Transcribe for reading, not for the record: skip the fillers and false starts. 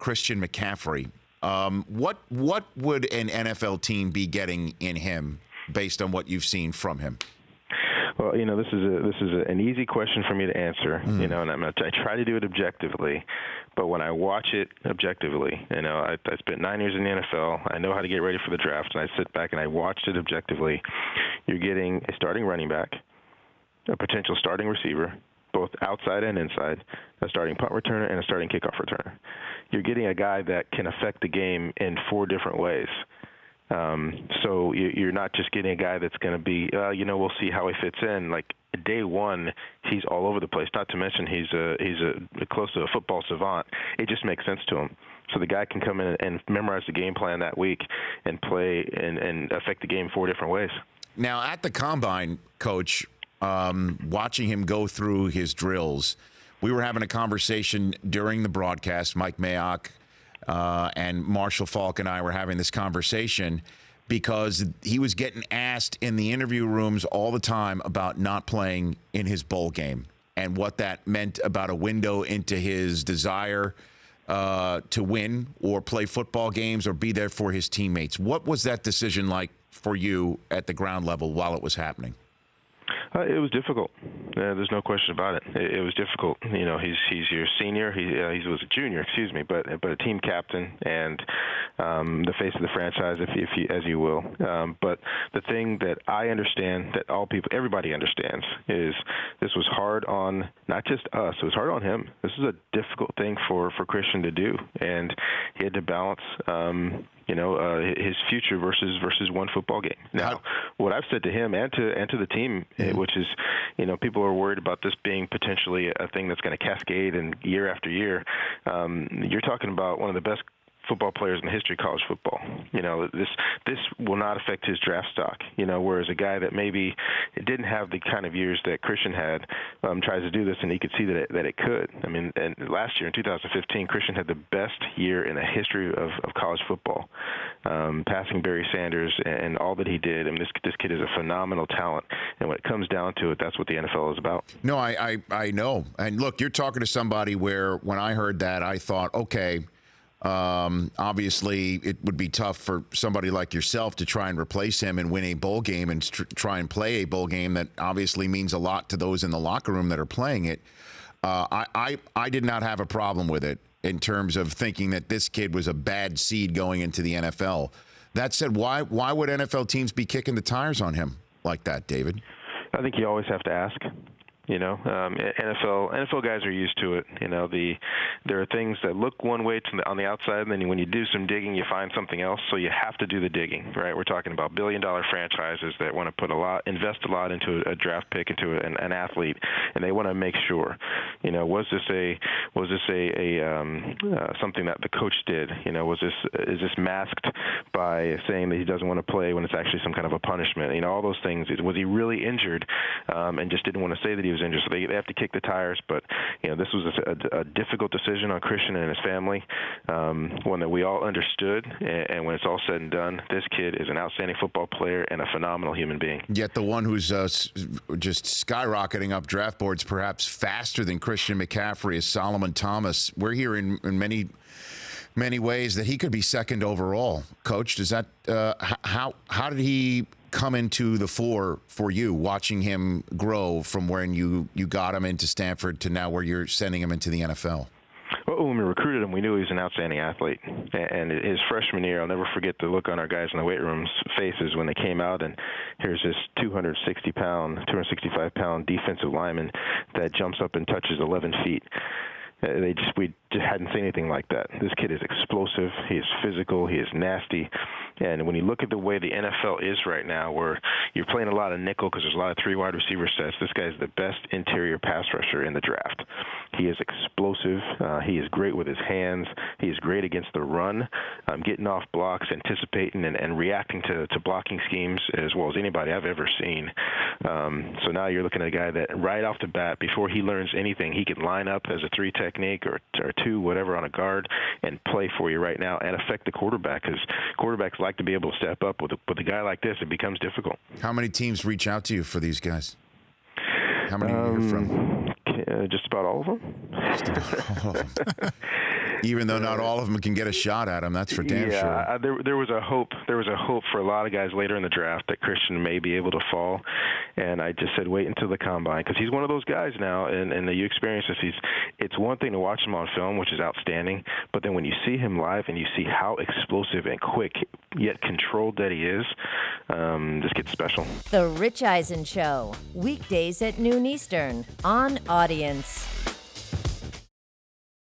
Christian McCaffrey. What would an NFL team be getting in him based on what you've seen from him? Well, this is an easy question for me to answer, and I try to do it objectively. But when I watch it objectively, I spent 9 years in the NFL. I know how to get ready for the draft, and I sit back and I watched it objectively. You're getting a starting running back, a potential starting receiver, both outside and inside, a starting punt returner, and a starting kickoff returner. You're getting a guy that can affect the game in 4 different ways. So you're not just getting a guy that's going to be, we'll see how he fits in. Like day one, he's all over the place. Not to mention he's close to a football savant. It just makes sense to him. So the guy can come in and memorize the game plan that week and play and affect the game 4 different ways. Now at the combine, Coach, watching him go through his drills, we were having a conversation during the broadcast. Mike Mayock and Marshall Falk and I were having this conversation because he was getting asked in the interview rooms all the time about not playing in his bowl game and what that meant about a window into his desire to win or play football games or be there for his teammates. What was that decision like for you at the ground level while it was happening? It was difficult. There's no question about it. It was difficult. He's your senior. He was a junior, but a team captain and the face of the franchise, if you, as you will. But the thing that I understand, that everybody understands, is this was hard on not just us. It was hard on him. This is a difficult thing for Christian to do, and he had to balance. His future versus one football game. Now, what I've said to him and to the team, which is, people are worried about this being potentially a thing that's going to cascade and year after year. You're talking about one of the best football players in the history of college football. This will not affect his draft stock. Whereas a guy that maybe didn't have the kind of years that Christian had tries to do this, and he could see that it could. I mean, and last year in 2015, Christian had the best year in the history of college football, passing Barry Sanders and all that he did. I mean, this kid is a phenomenal talent, and when it comes down to it, that's what the NFL is about. No, I know. And look, you're talking to somebody where when I heard that, I thought, okay. Obviously, it would be tough for somebody like yourself to try and replace him and win a bowl game and try and play a bowl game that obviously means a lot to those in the locker room that are playing it. I did not have a problem with it in terms of thinking that this kid was a bad seed going into the NFL. That said, why would NFL teams be kicking the tires on him like that, David? I think you always have to ask. NFL guys are used to it. There are things that look one way on the outside, and then when you do some digging, you find something else. So you have to do the digging, right? We're talking about billion-dollar franchises that want to invest a lot into a draft pick, into an athlete, and they want to make sure. Was this something that the coach did? Is this masked by saying that he doesn't want to play when it's actually some kind of a punishment? All those things. Was he really injured and just didn't want to say that he was injured, so they have to kick the tires. But this was a difficult decision on Christian and his family, one that we all understood. And when it's all said and done, this kid is an outstanding football player and a phenomenal human being. Yet the one who's just skyrocketing up draft boards, perhaps faster than Christian McCaffrey, is Solomon Thomas. We're hearing in many ways that he could be second overall. Coach, does that how did he come into the fore for you, watching him grow from when you got him into Stanford to now where you're sending him into the NFL? Well, when we recruited him, we knew he was an outstanding athlete. And his freshman year, I'll never forget the look on our guys in the weight room's faces when they came out, and here's this 265-pound defensive lineman that jumps up and touches 11 feet. We just hadn't seen anything like that. This kid is explosive. He is physical. He is nasty. And when you look at the way the NFL is right now, where you're playing a lot of nickel because there's a lot of 3 wide receiver sets, this guy is the best interior pass rusher in the draft. He is explosive. He is great with his hands. He is great against the run, getting off blocks, anticipating and reacting to blocking schemes as well as anybody I've ever seen. So now you're looking at a guy that right off the bat, before he learns anything, he can line up as a 3 technique or 2, whatever, on a guard and play for you right now and affect the quarterback, because quarterbacks like to be able to step up. With a guy like this, it becomes difficult. How many teams reach out to you for these guys? How many do you hear from? Just about all of them. Just about all of them. Even though not all of them can get a shot at him, that's for damn sure. Yeah, there was a hope. There was a hope for a lot of guys later in the draft that Christian may be able to fall, and I just said wait until the combine, because he's one of those guys now, and you experience this. It's one thing to watch him on film, which is outstanding, but then when you see him live and you see how explosive and quick yet controlled that he is, this gets special. The Rich Eisen Show, weekdays at noon Eastern on Audience.